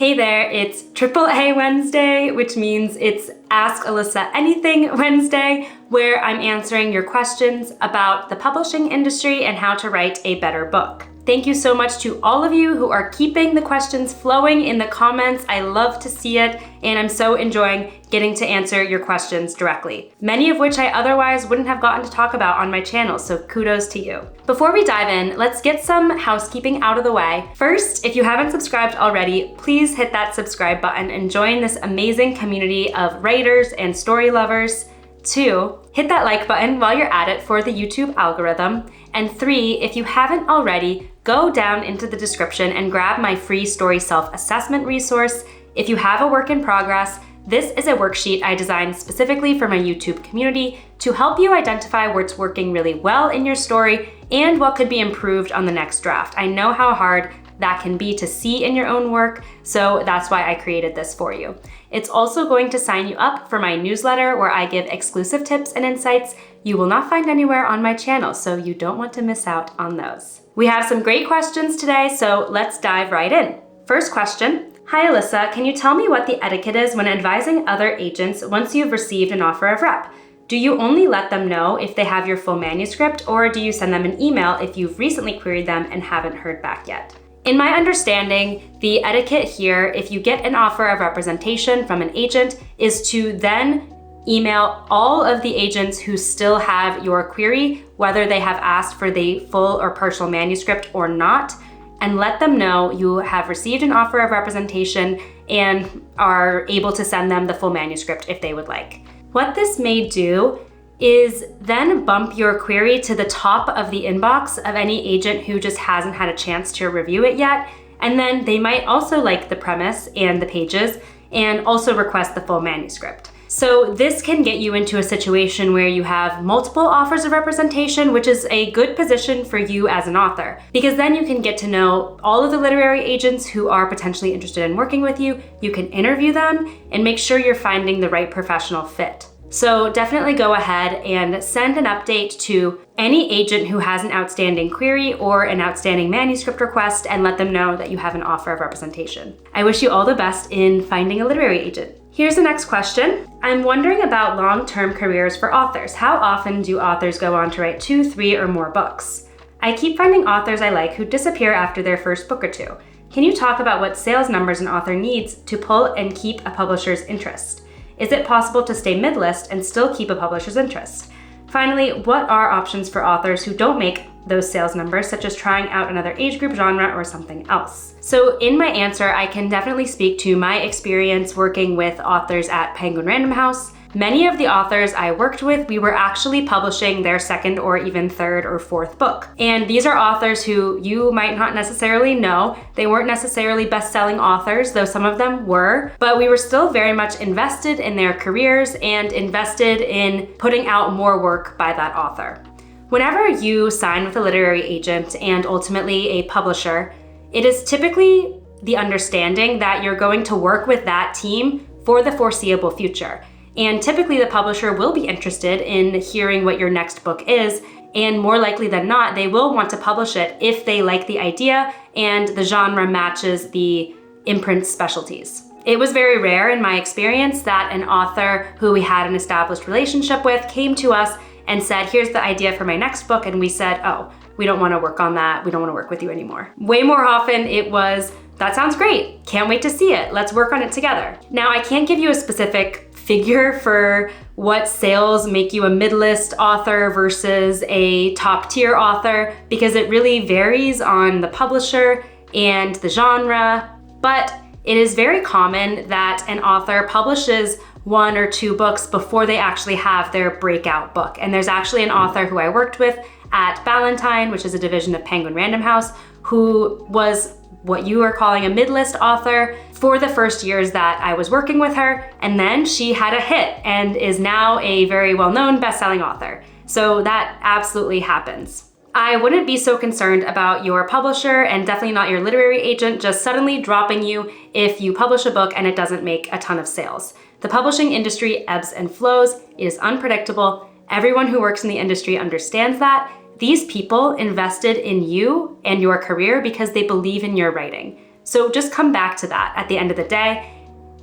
Hey there, it's AAA Wednesday, which means it's Ask Alyssa Anything Wednesday, where I'm answering your questions about the publishing industry and how to write a better book. Thank you so much to all of you who are keeping the questions flowing in the comments. I love to see it, and I'm so enjoying getting to answer your questions directly, many of which I otherwise wouldn't have gotten to talk about on my channel, so kudos to you. Before we dive in, let's get some housekeeping out of the way. First, if you haven't subscribed already, please hit that subscribe button and join this amazing community of writers and story lovers. 2, hit that like button while you're at it for the YouTube algorithm. And 3, if you haven't already, go down into the description and grab my free story self-assessment resource. If you have a work in progress, this is a worksheet I designed specifically for my YouTube community to help you identify what's working really well in your story and what could be improved on the next draft. I know how hard that can be to see in your own work, so that's why I created this for you. It's also going to sign you up for my newsletter where I give exclusive tips and insights you will not find anywhere on my channel, so you don't want to miss out on those. We have some great questions today, so let's dive right in. First question. Hi Alyssa, can you tell me what the etiquette is when advising other agents once you've received an offer of rep? Do you only let them know if they have your full manuscript, or do you send them an email if you've recently queried them and haven't heard back yet? In my understanding, the etiquette here, if you get an offer of representation from an agent, is to then email all of the agents who still have your query, whether they have asked for the full or partial manuscript or not, and let them know you have received an offer of representation and are able to send them the full manuscript if they would like. What this may do is then bump your query to the top of the inbox of any agent who just hasn't had a chance to review it yet. And then they might also like the premise and the pages and also request the full manuscript. So this can get you into a situation where you have multiple offers of representation, which is a good position for you as an author, because then you can get to know all of the literary agents who are potentially interested in working with you. You can interview them and make sure you're finding the right professional fit. So definitely go ahead and send an update to any agent who has an outstanding query or an outstanding manuscript request and let them know that you have an offer of representation. I wish you all the best in finding a literary agent. Here's the next question. I'm wondering about long-term careers for authors. How often do authors go on to write 2, 3, or more books? I keep finding authors I like who disappear after their first book or 2. Can you talk about what sales numbers an author needs to pull and keep a publisher's interest? Is it possible to stay mid-list and still keep a publisher's interest? Finally, what are options for authors who don't make those sales numbers, such as trying out another age group, genre, or something else? So in my answer, I can definitely speak to my experience working with authors at Penguin Random House. Many of the authors I worked with, we were actually publishing their second or even third or fourth book. And these are authors who you might not necessarily know. They weren't necessarily best-selling authors, though some of them were, but we were still very much invested in their careers and invested in putting out more work by that author. Whenever you sign with a literary agent and ultimately a publisher, it is typically the understanding that you're going to work with that team for the foreseeable future. And typically the publisher will be interested in hearing what your next book is, and more likely than not, they will want to publish it if they like the idea and the genre matches the imprint's specialties. It was very rare in my experience that an author who we had an established relationship with came to us and said, here's the idea for my next book, and we said, oh, we don't want to work on that, we don't want to work with you anymore. Way more often it was, that sounds great, can't wait to see it, let's work on it together. Now, I can't give you a specific figure for what sales make you a mid-list author versus a top-tier author, because it really varies on the publisher and the genre, but it is very common that an author publishes 1 or 2 books before they actually have their breakout book. And there's actually an author who I worked with at Ballantine, which is a division of Penguin Random House, who was what you are calling a mid-list author for the first years that I was working with her, and then she had a hit and is now a very well-known best-selling author. So that absolutely happens. I wouldn't be so concerned about your publisher, and definitely not your literary agent, just suddenly dropping you if you publish a book and it doesn't make a ton of sales. The publishing industry ebbs and flows, it is unpredictable. Everyone who works in the industry understands that. These people invested in you and your career because they believe in your writing. So just come back to that at the end of the day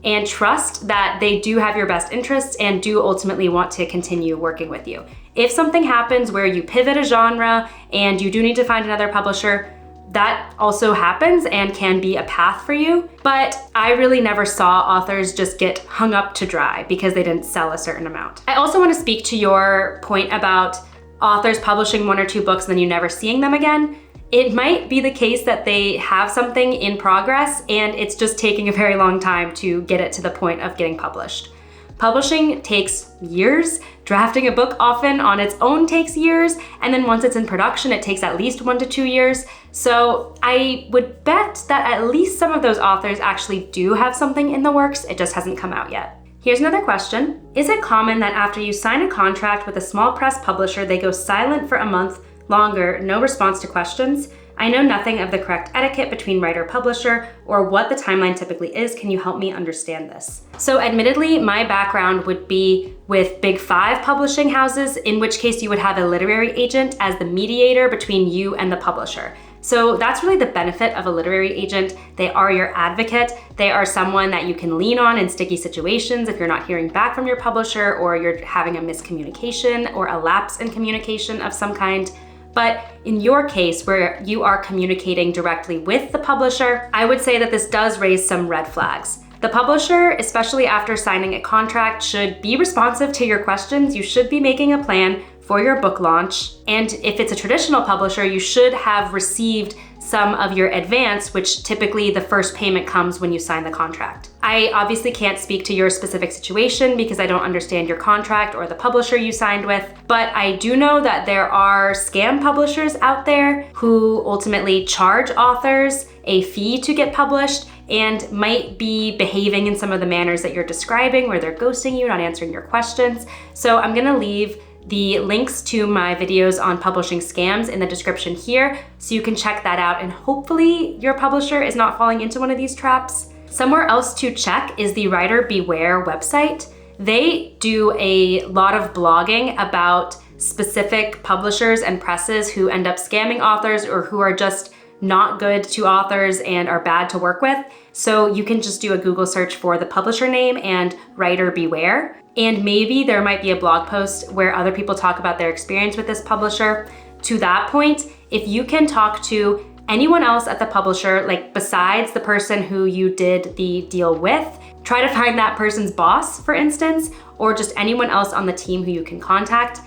and trust that they do have your best interests and do ultimately want to continue working with you. If something happens where you pivot a genre and you do need to find another publisher, that also happens and can be a path for you. But I really never saw authors just get hung up to dry because they didn't sell a certain amount. I also want to speak to your point about authors publishing 1 or 2 books and then you never seeing them again. It might be the case that they have something in progress and it's just taking a very long time to get it to the point of getting published. Publishing takes years, drafting a book often on its own takes years, and then once it's in production, it takes at least 1 to 2 years. So I would bet that at least some of those authors actually do have something in the works, it just hasn't come out yet. Here's another question. Is it common that after you sign a contract with a small press publisher, they go silent for a month longer, no response to questions? I know nothing of the correct etiquette between writer-publisher or what the timeline typically is. Can you help me understand this? So admittedly, my background would be with big 5 publishing houses, in which case you would have a literary agent as the mediator between you and the publisher. So that's really the benefit of a literary agent. They are your advocate. They are someone that you can lean on in sticky situations if you're not hearing back from your publisher or you're having a miscommunication or a lapse in communication of some kind. But in your case, where you are communicating directly with the publisher, I would say that this does raise some red flags. The publisher, especially after signing a contract, should be responsive to your questions. You should be making a plan for your book launch. And if it's a traditional publisher, you should have received some of your advance, which typically the first payment comes when you sign the contract. I obviously can't speak to your specific situation because I don't understand your contract or the publisher you signed with, but I do know that there are scam publishers out there who ultimately charge authors a fee to get published and might be behaving in some of the manners that you're describing where they're ghosting you, not answering your questions. So I'm gonna leave the links to my videos on publishing scams in the description here, so you can check that out and hopefully your publisher is not falling into one of these traps. Somewhere else to check is the Writer Beware website. They do a lot of blogging about specific publishers and presses who end up scamming authors or who are just not good to authors and are bad to work with. So you can just do a Google search for the publisher name and Writer Beware. And maybe there might be a blog post where other people talk about their experience with this publisher. To that point, if you can talk to anyone else at the publisher, like besides the person who you did the deal with, try to find that person's boss, for instance, or just anyone else on the team who you can contact.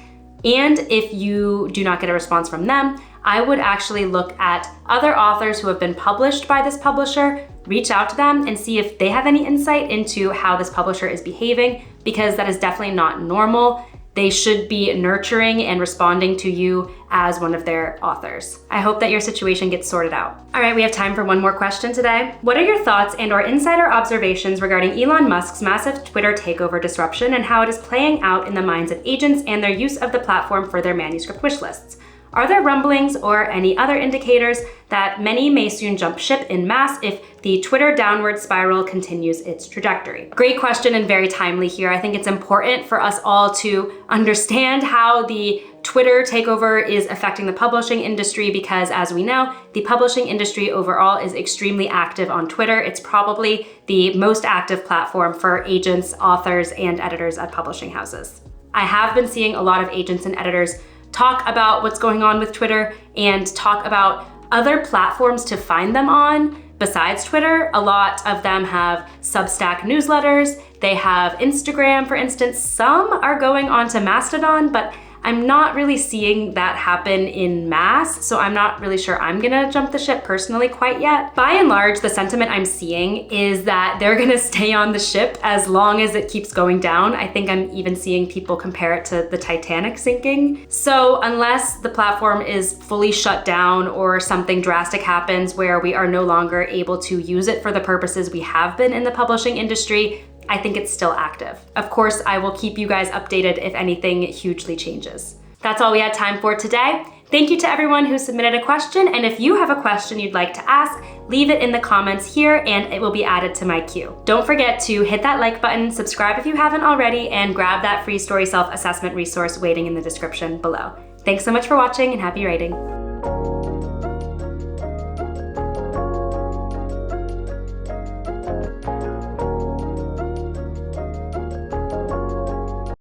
And if you do not get a response from them, I would actually look at other authors who have been published by this publisher, reach out to them and see if they have any insight into how this publisher is behaving, because that is definitely not normal. They should be nurturing and responding to you as one of their authors. I hope that your situation gets sorted out. All right, we have time for one more question today. What are your thoughts and/or insider observations regarding Elon Musk's massive Twitter takeover disruption and how it is playing out in the minds of agents and their use of the platform for their manuscript wish lists? Are there rumblings or any other indicators that many may soon jump ship en masse if the Twitter downward spiral continues its trajectory? Great question and very timely here. I think it's important for us all to understand how the Twitter takeover is affecting the publishing industry because, as we know, the publishing industry overall is extremely active on Twitter. It's probably the most active platform for agents, authors, and editors at publishing houses. I have been seeing a lot of agents and editors talk about what's going on with Twitter and talk about other platforms to find them on besides Twitter. A lot of them have Substack newsletters. They have Instagram, for instance. Some are going on to Mastodon, but I'm not really seeing that happen in mass, so I'm not really sure I'm gonna jump the ship personally quite yet. By and large, the sentiment I'm seeing is that they're gonna stay on the ship as long as it keeps going down. I think I'm even seeing people compare it to the Titanic sinking. So unless the platform is fully shut down or something drastic happens where we are no longer able to use it for the purposes we have been in the publishing industry, I think it's still active. Of course, I will keep you guys updated if anything hugely changes. That's all we had time for today. Thank you to everyone who submitted a question, and if you have a question you'd like to ask, leave it in the comments here and it will be added to my queue. Don't forget to hit that like button, subscribe if you haven't already, and grab that free story self-assessment resource waiting in the description below. Thanks so much for watching and happy writing.